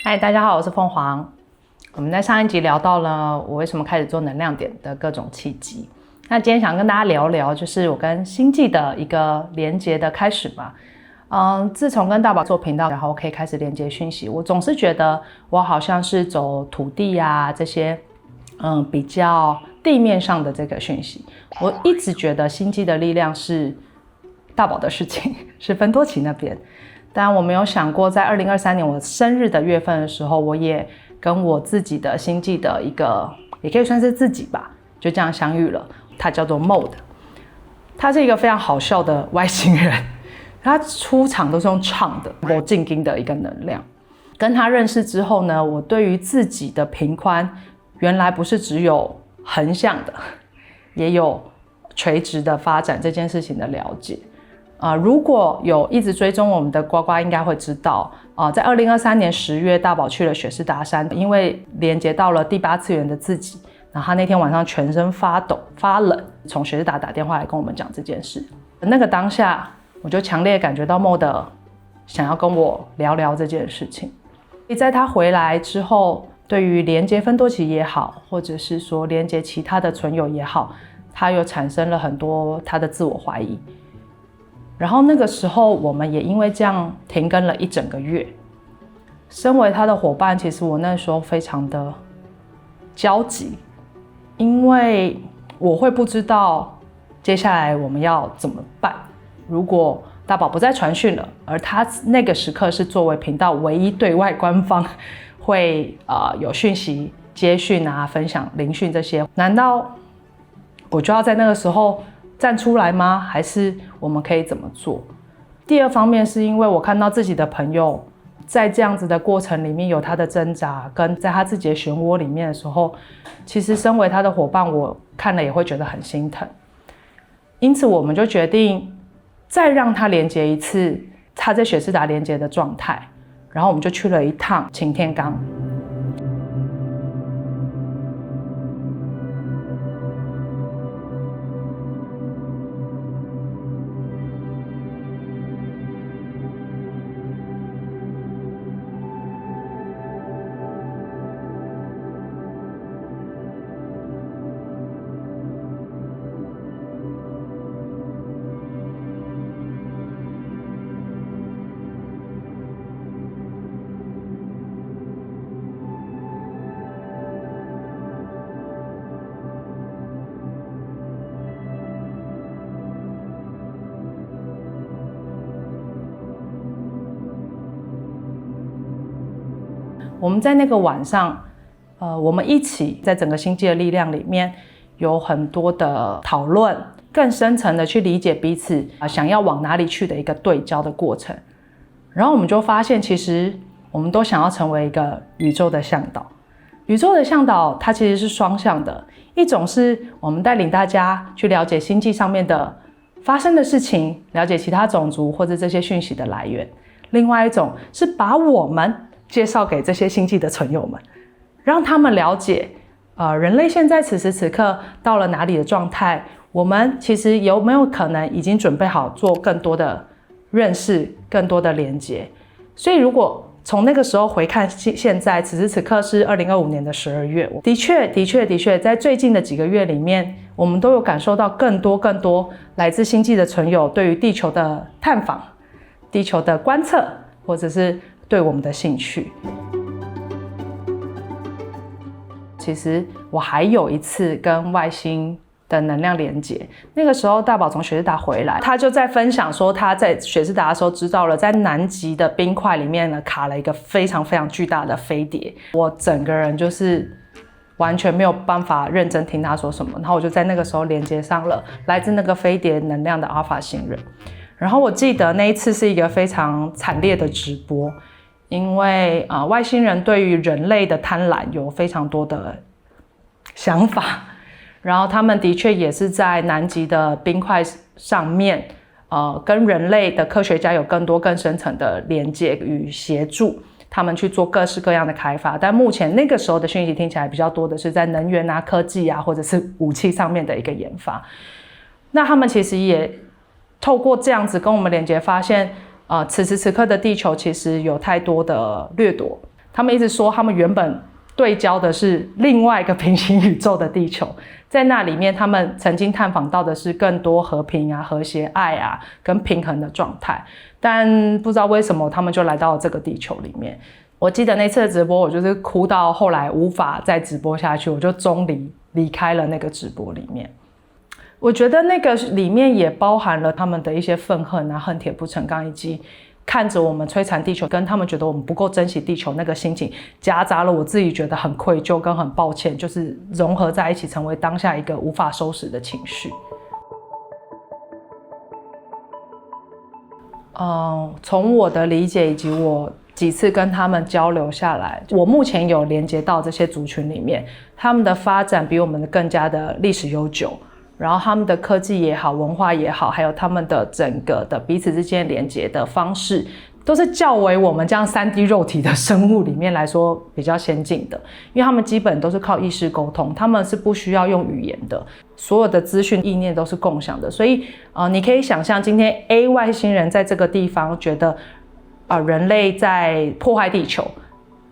嗨，大家好，我是鳳凰。我們在上一集聊到了我為什麼開始做能量點的各種契機。那今天想跟大家聊聊，就是我跟星際的一個連接的開始吧。自從跟大寶做頻道，然後可以開始連接訊息，我總是覺得我好像是走土地啊這些，比較地面上的這個訊息。我一直覺得星際的力量是大寶的事情，是芬多奇那邊。但我沒有想過，在2023年我生日的月份的時候，我也跟我自己的星際的一個，也可以算是自己吧，就這樣相遇了。他叫做 Mode， 他是一個非常好笑的外星人，他出場都是用唱的，我靜音的一個能量。跟他認識之後呢，我對於自己的頻寬，原來不是只有橫向的，也有垂直的發展這件事情的了解。如果有一直追蹤我們的呱呱，應該會知道，在2023年10月，大寶去了雪士達山，因為連接到了第8次元的自己，然後他那天晚上全身發抖、發冷，從雪士達打電話來跟我們講這件事。那個當下，我就強烈感覺到 Mode 想要跟我聊聊這件事情。在他回來之後，對於連接芬多奇也好，或者是說連接其他的存有也好，他又產生了很多他的自我懷疑。然後那個時候，我們也因為這樣停更了1整個月。身為他的夥伴，其實我那時候非常的焦急，因為我會不知道接下來我們要怎麼辦。如果大寶不再傳訊了，而他那個時刻是作為頻道唯一對外官方會有訊息接訊啊、分享聆訊這些，難道我就要在那個時候站出來嗎？還是我們可以怎麼做？第二方面是因為我看到自己的朋友在這樣子的過程裡面有他的掙扎，跟在他自己的漩渦裡面的時候，其實身為他的夥伴，我看了也會覺得很心疼。因此我們就決定再讓他連接一次他在雪士達連接的狀態，然後我們就去了一趟擎天崗。我們在那個晚上，我們一起在整個星際的力量裡面有很多的討論，更深層的去理解彼此想要往哪裡去的一個對焦的過程。然後我們就發現，其實我們都想要成為一個宇宙的向導。宇宙的向導它其實是雙向的，一種是我們帶領大家去了解星際上面的發生的事情，了解其他種族或者這些訊息的來源；另外一種是把我們介紹給這些星際的存有們，讓他們了解，人類現在此時此刻到了哪裡的狀態，我們其實有沒有可能已經準備好做更多的認識、更多的連接。所以如果從那個時候回看現在，此時此刻是2025年的12月，的確，在最近的幾個月裡面，我們都有感受到更多來自星際的存有對於地球的探訪、地球的觀測，或者是對我們的興趣。其實我還有一次跟外星的能量連接，那個時候大寶從雪士達回來，他就在分享說他在雪士達的時候知道了，在南極的冰塊裡面呢卡了一個非常巨大的飛碟。我整個人就是完全沒有辦法認真聽他說什麼，然後我就在那個時候連接上了來自那個飛碟能量的阿爾法星人。然後我記得那一次是一個非常慘烈的直播，因為外星人對於人類的貪婪有非常多的想法，然後他們的確也是在南極的冰塊上面，跟人類的科學家有更深層的連接與協助，他們去做各式各樣的開發。但目前那個時候的訊息聽起來比較多的是在能源啊、科技啊，或者是武器上面的一個研發。那他們其實也透過這樣子跟我們連接，發現此時此刻的地球其實有太多的掠奪，他們一直說他們原本對焦的是另外一個平行宇宙的地球，在那裡面他們曾經探訪到的是更多和平啊、和諧、愛啊跟平衡的狀態，但不知道為什麼他們就來到了這個地球裡面。我記得那次的直播，我就是哭到後來無法再直播下去，我就中離開了那個直播裡面。我覺得那個裡面也包含了他們的一些憤恨啊、恨鐵不成鋼，以及看着我們摧殘地球，跟他們覺得我們不夠珍惜地球那個心情，夾雜了我自己覺得很愧疚跟很抱歉，就是融合在一起，成為當下一個無法收拾的情緒。從我的理解以及我幾次跟他們交流下來，我目前有連接到這些族群裡面，他們的發展比我們的更加的歷史悠久，然後他們的科技也好，文化也好，還有他們的整個的彼此之間連接的方式，都是較為我們這樣3D 肉體的生物裡面來說比較先進的，因為他們基本都是靠意識溝通，他们是不需要用語言的，所有的資訊意念都是共享的，所以你可以想象今天 A 外星人在這個地方覺得人類在破壞地球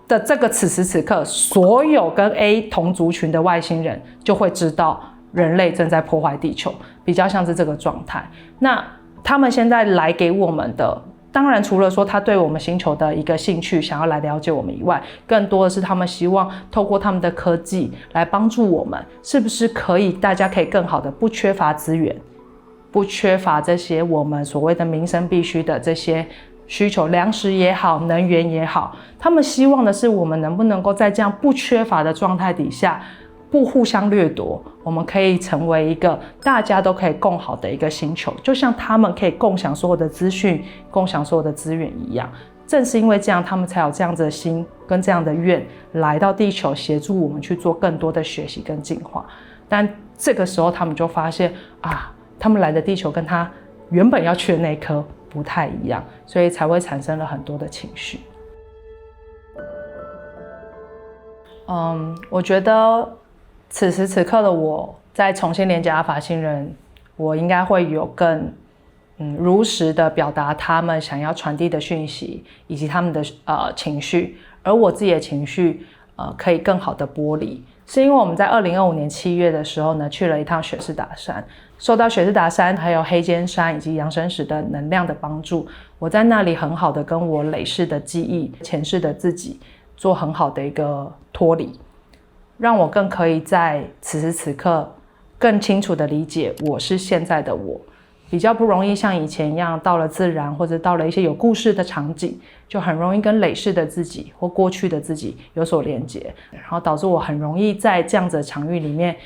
的這個此時此刻，所有跟 A 同族群的外星人就會知道人類正在破壞地球，比較像是這個狀態。那他們現在來給我們的，當然除了說他對我們星球的一個興趣，想要來了解我們以外，更多的是他們希望透過他們的科技來幫助我們，是不是大家可以更好的不缺乏資源，不缺乏這些我們所謂的民生必須的這些需求，糧食也好，能源也好，他們希望的是我們能不能夠在這樣不缺乏的狀態底下，不互相掠奪，我們可以成為一個大家都可以共好的一個星球，就像他們可以共享所有的資訊、共享所有的資源一樣。正是因為這樣，他們才有這樣子的心跟這樣的願來到地球，協助我們去做更多的學習跟進化。但這個時候，他們就發現他們來的地球跟他原本要去的那一顆不太一樣，所以才會產生了很多的情緒。我覺得此時此刻的我在重新連接阿法星人，我應該會有更如實的表達他們想要傳遞的訊息，以及他們的情緒，而我自己的情緒可以更好的剝離，是因為我們在2025年7月的時候呢，去了一趟雪士達山，受到雪士達山還有黑尖山以及揚升石的能量的幫助，我在那裡很好的跟我累世的記憶、前世的自己做很好的一個脫離，讓我更可以在此時此刻更清楚的理解我是現在的我，比較不容易像以前一樣到了自然或者到了一些有故事的场景，就很容易跟累世的自己或過去的自己有所連結，然後導致我很容易在這樣子的場域裡面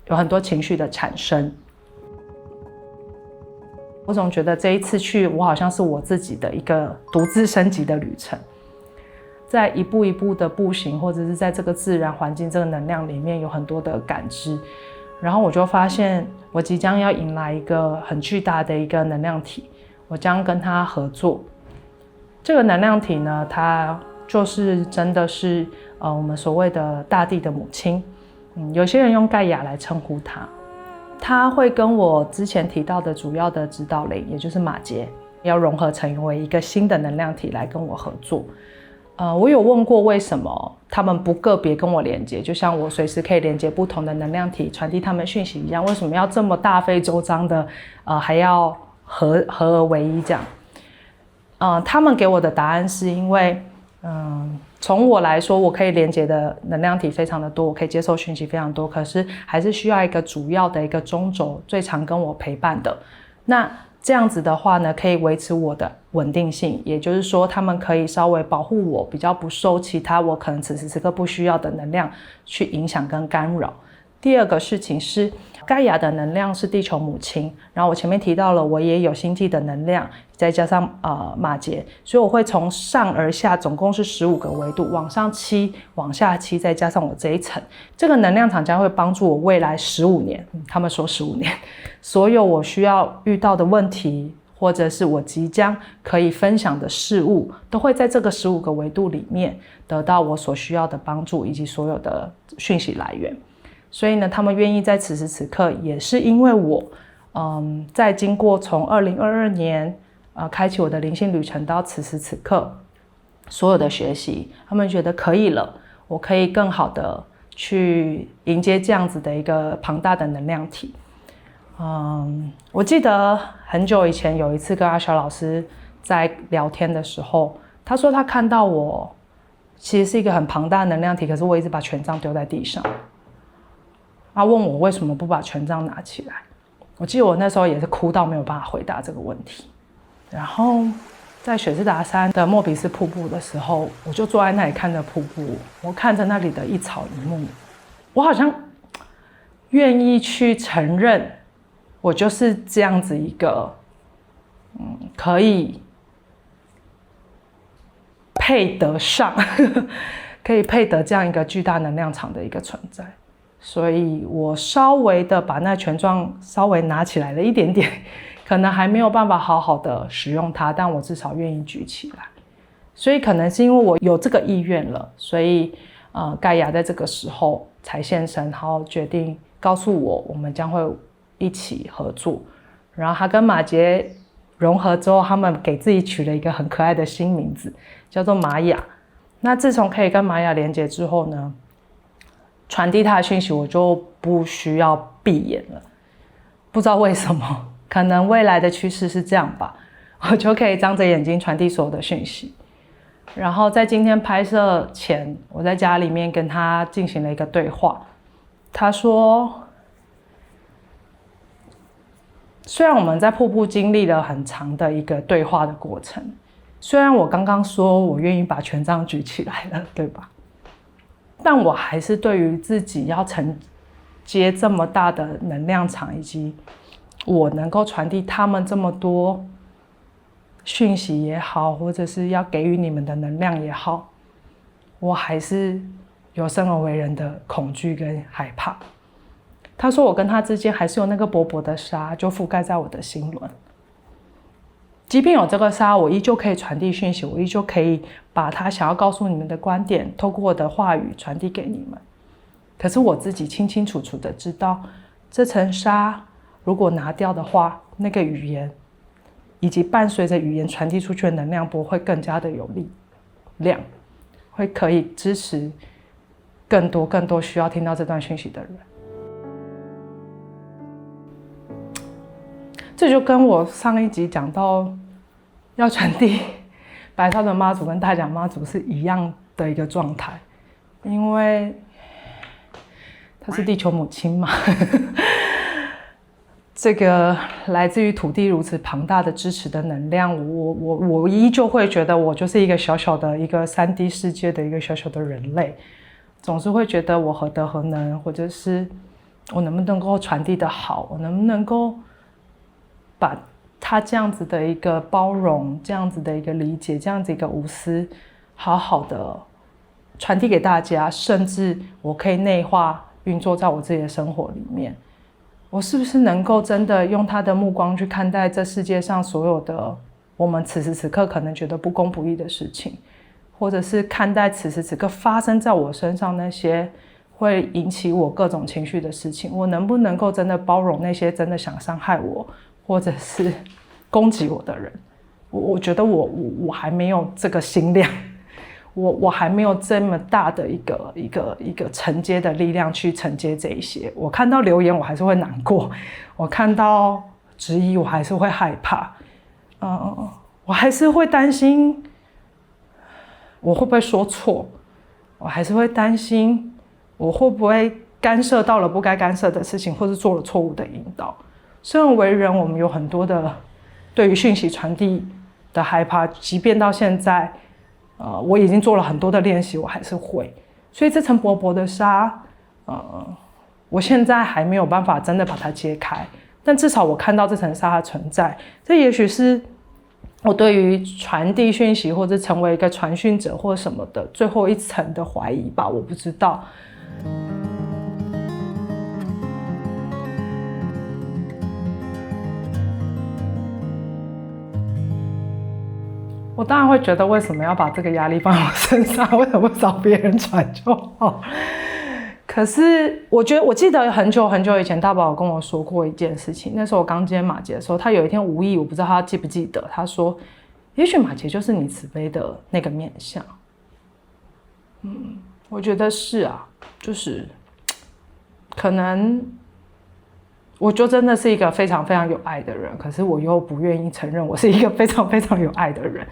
有很多情緒的產生。我總覺得這一次去，我好像是我自己的一個獨自升級的旅程，在一步一步的步行，或者是在這個自然環境、這個能量裡面有很多的感知，然後我就發現我即將要迎來一個很巨大的一個能量體，我將跟它合作。這個能量體呢，它就是真的是我們所謂的大地的母親，有些人用蓋亞來稱呼它。它會跟我之前提到的主要的指導靈，也就是馬杰，要融合成為一個新的能量體來跟我合作。我有問過為什麼他們不個別跟我連接，就像我隨時可以連接不同的能量體傳遞他們訊息一樣，為什麼要這麼大費周章的還要合而為一這樣？他們給我的答案是因為從我來說，我可以連接的能量體非常的多，我可以接受訊息非常多，可是還是需要一個主要的一個中軸，最常跟我陪伴的。那這樣子的話呢，可以維持我的穩定性，也就是說，他們可以稍微保護我，比較不受其他我可能此時此刻不需要的能量去影響跟干擾。第二個事情是，蓋亞的能量是地球母親，然後我前面提到了，我也有星際的能量，再加上馬杰，所以我會從上而下，總共是15個維度，往上7，往下7，再加上我這一層，這個能量場將會幫助我未來15年，他們說15年，所有我需要遇到的問題，或者是我即將可以分享的事物，都會在這個15個維度裡面得到我所需要的幫助，以及所有的訊息來源。所以呢，他們願意在此時此刻，也是因為我，在經過從2022年開啟我的靈性旅程到此時此刻，所有的學習，他們覺得可以了，我可以更好的去迎接這樣子的一個龐大的能量體。我記得很久以前有一次跟阿小老師在聊天的時候，他說他看到我其實是一個很龐大的能量體，可是我一直把權杖丟在地上。他問我為什麼不把權杖拿起來，我記得我那時候也是哭到沒有辦法回答這個問題。然後在雪士達山的莫比斯瀑布的時候，我就坐在那裡看着瀑布，我看着那裡的一草一木，我好像願意去承認，我就是這樣子一個，可以配得上，可以配得這樣一個巨大能量場的一個存在。所以我稍微的把那權杖稍微拿起來了一點點，可能還沒有辦法好好的使用它，但我至少願意舉起來。所以可能是因為我有這個意願了，所以蓋亞在這個時候才現身，然後決定告訴我們將會一起合作。然後他跟馬杰融合之後，他們給自己取了一個很可愛的新名字，叫做瑪雅。那自從可以跟瑪雅連接之後呢，傳遞他的訊息我就不需要閉眼了。不知道為什麼，可能未來的趨勢是這樣吧，我就可以張着眼睛傳遞所有的訊息。然後在今天拍攝前，我在家裡面跟他進行了一個對話。他說，雖然我們在瀑布經歷了很長的一個對話的過程，雖然我剛剛說我願意把權杖舉起來了，對吧？但我還是對於自己要承接這麼大的能量場，以及我能夠傳遞他們這麼多訊息也好，或者是要給予你們的能量也好，我還是有生而為人的恐懼跟害怕。他說我跟他之間還是有那個薄薄的紗，就覆蓋在我的心輪。即便有這個紗，我依舊可以傳遞訊息，我依舊可以把他想要告訴你們的觀點，透過我的話語傳遞給你們。可是我自己清清楚楚的知道，這層紗如果拿掉的話，那個語言以及伴隨着語言傳遞出去的能量波會更加的有力量，會可以支持更多需要聽到這段訊息的人。這就跟我上一集講到要傳遞白沙屯媽祖跟大甲媽祖是一樣的一個狀態，因為她是地球母親嘛。這個來自於土地如此龐大的支持的能量，我依舊會覺得我就是一個小小的一個3D 世界的一個小小的人類，總是會覺得我何德何能，或者是我能不能夠傳遞得好，我能不能夠把他這樣子的一個包容，這樣子的一個理解，這樣子一個無私，好好的傳遞給大家，甚至我可以內化運作在我自己的生活裡面。我是不是能夠真的用他的目光去看待這世界上所有的我們此時此刻可能覺得不公不義的事情，或者是看待此時此刻發生在我身上那些會引起我各種情緒的事情，我能不能夠真的包容那些真的想傷害我或者是攻擊我的人？我覺得我還沒有這個心量，我還沒有這麼大的一個承接的力量去承接這一些。我看到留言我還是會難過，我看到質疑我還是會害怕，我還是會擔心我會不會說錯，我還是會擔心我會不會干涉到了不該干涉的事情，或是做了錯誤的引導。生而為人，我們有很多的對於訊息傳遞的害怕，即便到現在，我已經做了很多的練習，我還是會。所以這層薄薄的紗，我現在還沒有辦法真的把它揭開，但至少我看到這層紗的存在。這也許是我對於傳遞訊息或者成為一個傳訊者或什麼的最後一層的懷疑吧，我不知道。我當然會覺得，為什麼要把這個壓力放在我身上？為什麼不找別人傳就好？可是我記得很久很久以前，大寶有跟我說過一件事情。那時候我剛接馬杰的時候，他有一天無意，我不知道他記不記得，他說：“也許馬杰就是你慈悲的那個面向。我覺得是啊，就是可能我就真的是一個非常非常有愛的人，可是我又不願意承認我是一個非常非常有愛的人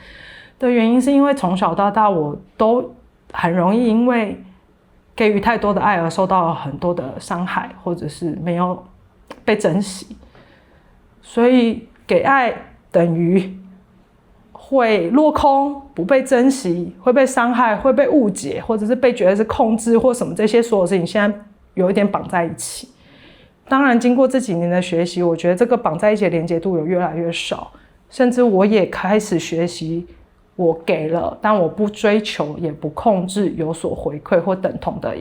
的原因，是因為從小到大我都很容易因為給予太多的愛而受到了很多的傷害，或者是沒有被珍惜，所以給愛等於會落空，不被珍惜，會被傷害，會被誤解，或者是被覺得是控制或什麼，這些所有事情現在有一點綁在一起。當然經過這幾年的學習，我覺得這個綁在一起的連結度有越來越少，甚至我也開始學習，我給了，但我不追求也不控制有所回饋或等同的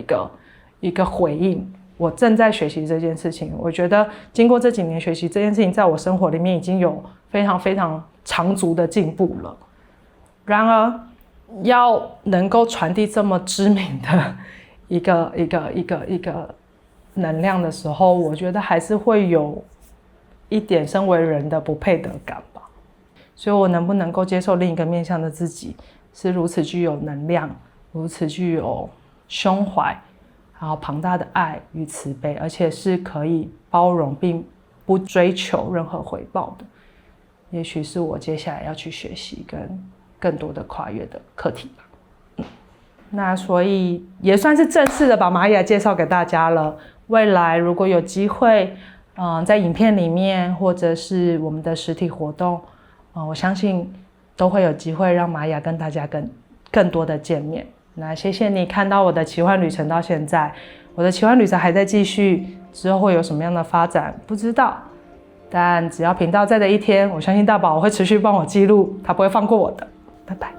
一個回應。我正在學習這件事情，我覺得經過這幾年學習這件事情，在我生活裡面已經有非常非常長足的進步了。然而，要能夠傳遞這麼知名的一個能量的時候，我覺得還是會有一點身為人的不配得感吧。所以我能不能夠接受另一個面向的自己是如此具有能量，如此具有胸懷，然後龐大的愛與慈悲，而且是可以包容並不追求任何回報的，也許是我接下來要去學習跟更多的跨越的課題吧。那所以也算是正式的把瑪雅介紹給大家了。未來如果有機會，在影片裡面或者是我們的實體活動，我相信都會有機會讓瑪雅跟大家更多的見面。那謝謝你看到我的奇幻旅程到現在，我的奇幻旅程還在繼續，之後會有什麼樣的發展不知道，但只要頻道在的一天，我相信大寶會持續幫我記錄，他不會放過我的。拜拜。